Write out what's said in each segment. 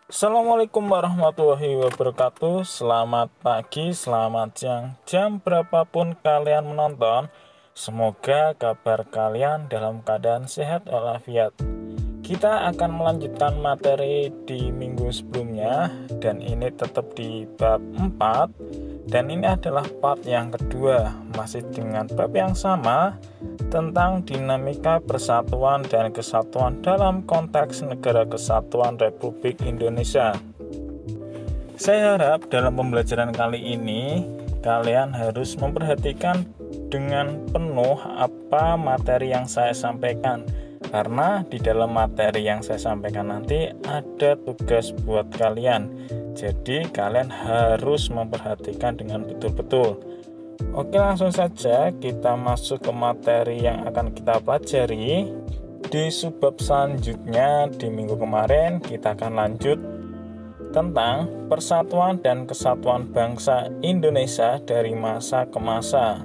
Assalamualaikum warahmatullahi wabarakatuh. Selamat pagi, selamat siang, jam berapapun kalian menonton. Semoga kabar kalian dalam keadaan sehat walafiat. Kita akan melanjutkan materi di minggu sebelumnya, dan ini tetap di bab 4. Dan ini adalah part yang kedua, masih dengan bab yang sama, tentang dinamika persatuan dan kesatuan dalam konteks Negara Kesatuan Republik Indonesia. Saya harap dalam pembelajaran kali ini kalian harus memperhatikan dengan penuh apa materi yang saya sampaikan, karena di dalam materi yang saya sampaikan nanti ada tugas buat kalian. Jadi kalian harus memperhatikan dengan betul-betul. Oke, langsung saja kita masuk ke materi yang akan kita pelajari. Di subbab selanjutnya di minggu kemarin kita akan lanjut tentang persatuan dan kesatuan bangsa Indonesia dari masa ke masa.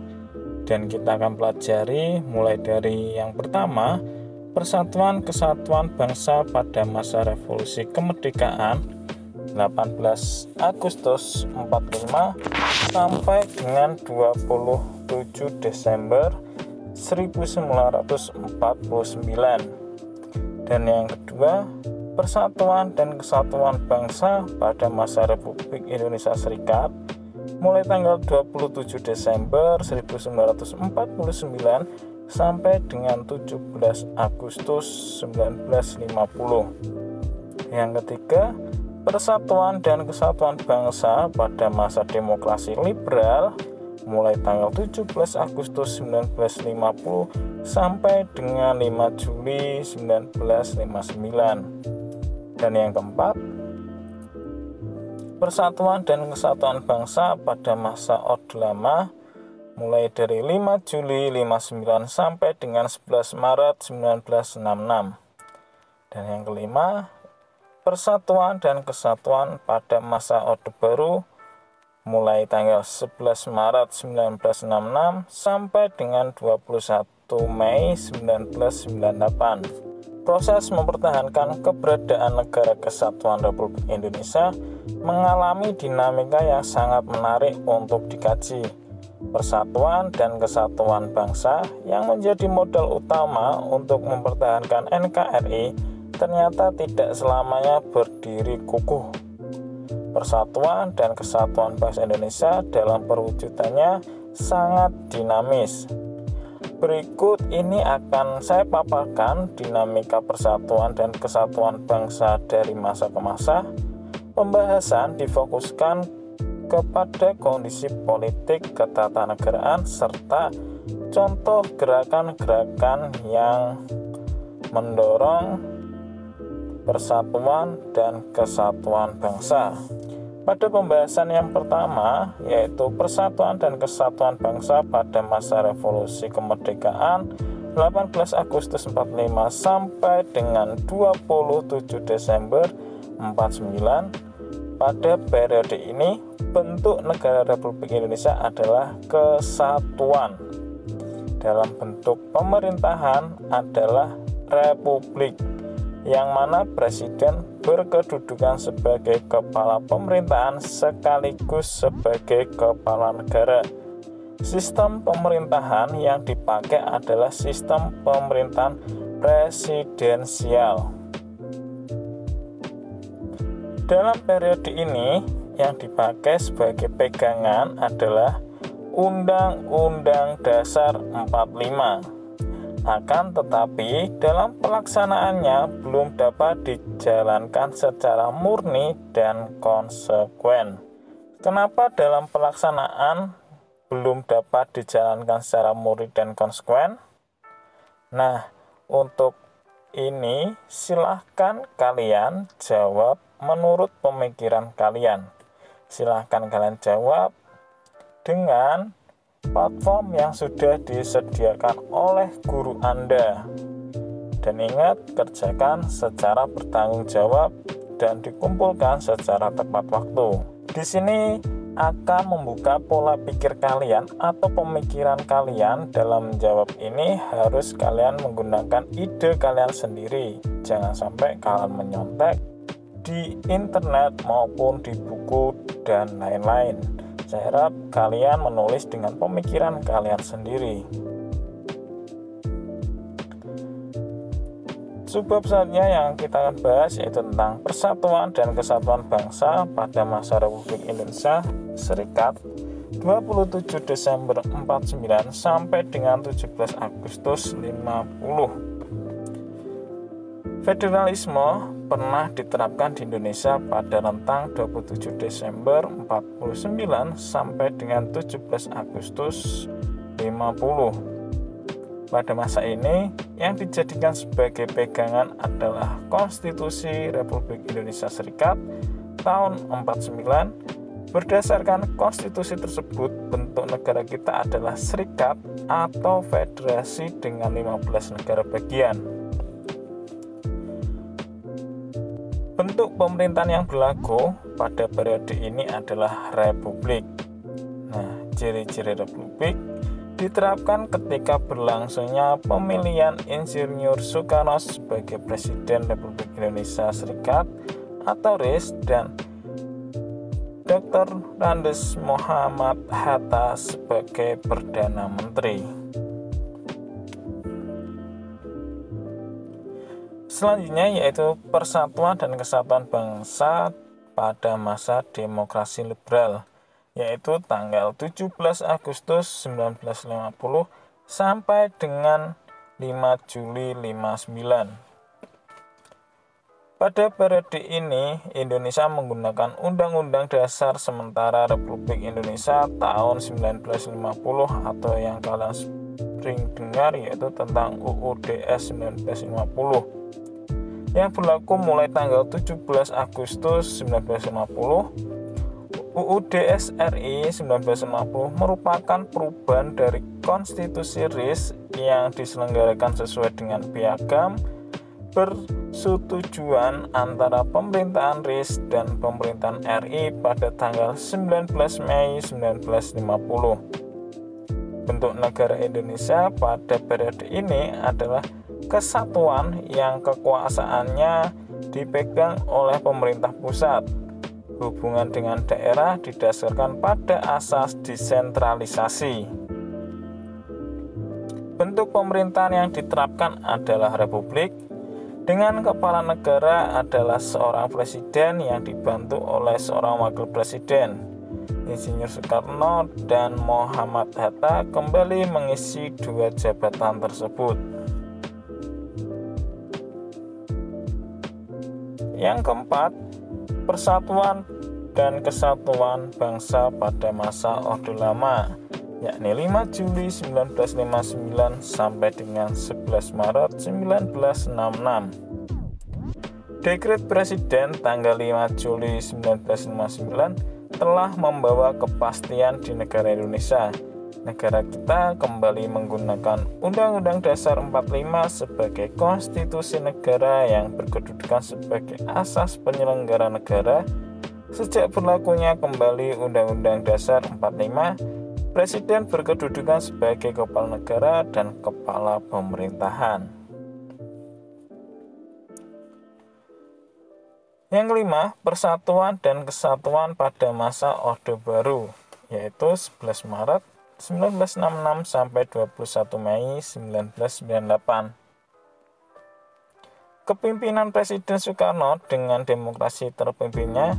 Dan kita akan pelajari mulai dari yang pertama, persatuan kesatuan bangsa pada masa revolusi kemerdekaan 18 Agustus 45 sampai dengan 27 Desember 1949. Dan yang kedua, persatuan dan kesatuan bangsa pada masa Republik Indonesia Serikat mulai tanggal 27 Desember 1949 sampai dengan 17 Agustus 1950. Yang ketiga, persatuan dan kesatuan bangsa pada masa demokrasi liberal mulai tanggal 17 Agustus 1950 sampai dengan 5 Juli 1959. Dan yang keempat, persatuan dan kesatuan bangsa pada masa Orde Lama mulai dari 5 Juli 59 sampai dengan 11 Maret 1966. Dan yang kelima, persatuan dan kesatuan pada masa Orde Baru mulai tanggal 11 Maret 1966 sampai dengan 21 Mei 1998. Proses mempertahankan keberadaan Negara Kesatuan Republik Indonesia mengalami dinamika yang sangat menarik untuk dikaji. Persatuan dan kesatuan bangsa yang menjadi modal utama untuk mempertahankan NKRI ternyata tidak selamanya berdiri kukuh. Persatuan dan kesatuan bangsa Indonesia dalam perwujudannya sangat dinamis. Berikut ini akan saya paparkan dinamika persatuan dan kesatuan bangsa dari masa ke masa. Pembahasan difokuskan kepada kondisi politik ketatanegaraan serta contoh gerakan-gerakan yang mendorong persatuan dan kesatuan bangsa. Pada pembahasan yang pertama, yaitu persatuan dan kesatuan bangsa pada masa revolusi kemerdekaan 18 Agustus 45 sampai dengan 27 Desember 49. Pada periode ini, bentuk negara Republik Indonesia adalah kesatuan. Dalam bentuk pemerintahan adalah republik, yang mana presiden berkedudukan sebagai kepala pemerintahan sekaligus sebagai kepala negara. Sistem pemerintahan yang dipakai adalah sistem pemerintahan presidensial. Dalam periode ini yang dipakai sebagai pegangan adalah Undang-Undang Dasar 45. Akan tetapi dalam pelaksanaannya belum dapat dijalankan secara murni dan konsekuen. Kenapa dalam pelaksanaan belum dapat dijalankan secara murni dan konsekuen? Nah, untuk ini silahkan kalian jawab menurut pemikiran kalian. Silahkan kalian jawab dengan platform yang sudah disediakan oleh guru Anda. Dan ingat, kerjakan secara bertanggung jawab dan dikumpulkan secara tepat waktu. Di sini akan membuka pola pikir kalian atau pemikiran kalian. Dalam menjawab ini harus kalian menggunakan ide kalian sendiri. Jangan sampai kalian menyontek di internet maupun di buku dan lain-lain. Saya harap kalian menulis dengan pemikiran kalian sendiri. Subbab selanjutnya yang kita akan bahas yaitu tentang persatuan dan kesatuan bangsa pada masa Republik Indonesia Serikat 27 Desember 49 sampai dengan 17 Agustus 50. Federalisme pernah diterapkan di Indonesia pada rentang 27 Desember 49 sampai dengan 17 Agustus 50. Pada masa ini, yang dijadikan sebagai pegangan adalah Konstitusi Republik Indonesia Serikat tahun 49. Berdasarkan konstitusi tersebut, bentuk negara kita adalah serikat atau federasi dengan 15 negara bagian. Bentuk pemerintahan yang berlaku pada periode ini adalah republik. Nah, ciri-ciri republik diterapkan ketika berlangsungnya pemilihan Insinyur Soekarno sebagai Presiden Republik Indonesia Serikat atau RIS dan Dr. Randes Muhammad Hatta sebagai Perdana Menteri. Selanjutnya yaitu persatuan dan kesatuan bangsa pada masa demokrasi liberal, yaitu tanggal 17 Agustus 1950 sampai dengan 5 Juli 59. Pada periode ini, Indonesia menggunakan Undang-Undang Dasar Sementara Republik Indonesia tahun 1950 atau yang kalian sering dengar yaitu tentang UUDS 1950 yang berlaku mulai tanggal 17 Agustus 1950. UUDS RI 1950 merupakan perubahan dari konstitusi RIS yang diselenggarakan sesuai dengan piagam persetujuan antara pemerintahan RIS dan pemerintahan RI pada tanggal 19 Mei 1950. Bentuk negara Indonesia pada periode ini adalah kesatuan yang kekuasaannya dipegang oleh pemerintah pusat. Hubungan dengan daerah didasarkan pada asas desentralisasi. Bentuk pemerintahan yang diterapkan adalah republik, dengan kepala negara adalah seorang presiden yang dibantu oleh seorang wakil presiden. Insinyur Soekarno dan Muhammad Hatta kembali mengisi dua jabatan tersebut. Yang keempat, persatuan dan kesatuan bangsa pada masa Orde Lama, yakni 5 Juli 1959 sampai dengan 11 Maret 1966. Dekret Presiden tanggal 5 Juli 1959 telah membawa kepastian di negara Indonesia. Negara kita kembali menggunakan Undang-Undang Dasar 45 sebagai konstitusi negara yang berkedudukan sebagai asas penyelenggara negara. Sejak berlakunya kembali Undang-Undang Dasar 45, Presiden berkedudukan sebagai kepala negara dan kepala pemerintahan. Yang kelima, persatuan dan kesatuan pada masa Orde Baru, yaitu 11 Maret 1966 sampai 21 Mei 1998. Kepemimpinan Presiden Soekarno dengan demokrasi terpimpinnya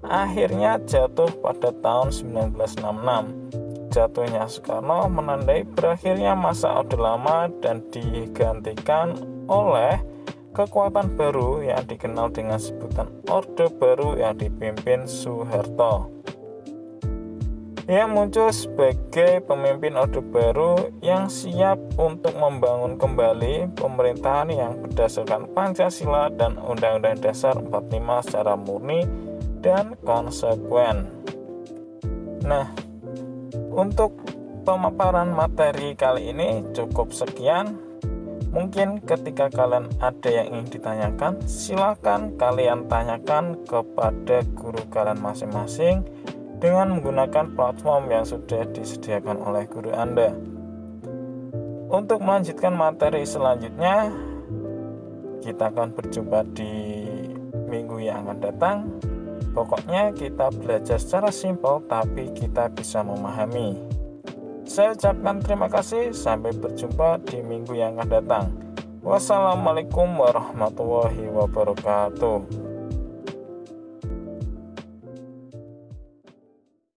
akhirnya jatuh pada tahun 1966. Jatuhnya Soekarno menandai berakhirnya masa Orde Lama dan digantikan oleh kekuatan baru yang dikenal dengan sebutan Orde Baru yang dipimpin Soeharto. Ia muncul sebagai pemimpin Orde Baru yang siap untuk membangun kembali pemerintahan yang berdasarkan Pancasila dan Undang-Undang Dasar 45 secara murni dan konsekuen. Nah, untuk pemaparan materi kali ini cukup sekian. Mungkin ketika kalian ada yang ingin ditanyakan, silakan kalian tanyakan kepada guru kalian masing-masing dengan menggunakan platform yang sudah disediakan oleh guru Anda. Untuk melanjutkan materi selanjutnya, kita akan berjumpa di minggu minggu yang akan datang. Pokoknya kita belajar secara simpel tapi kita bisa memahami. Saya ucapkan terima kasih, sampai berjumpa di minggu yang akan datang. Wassalamualaikum warahmatullahi wabarakatuh.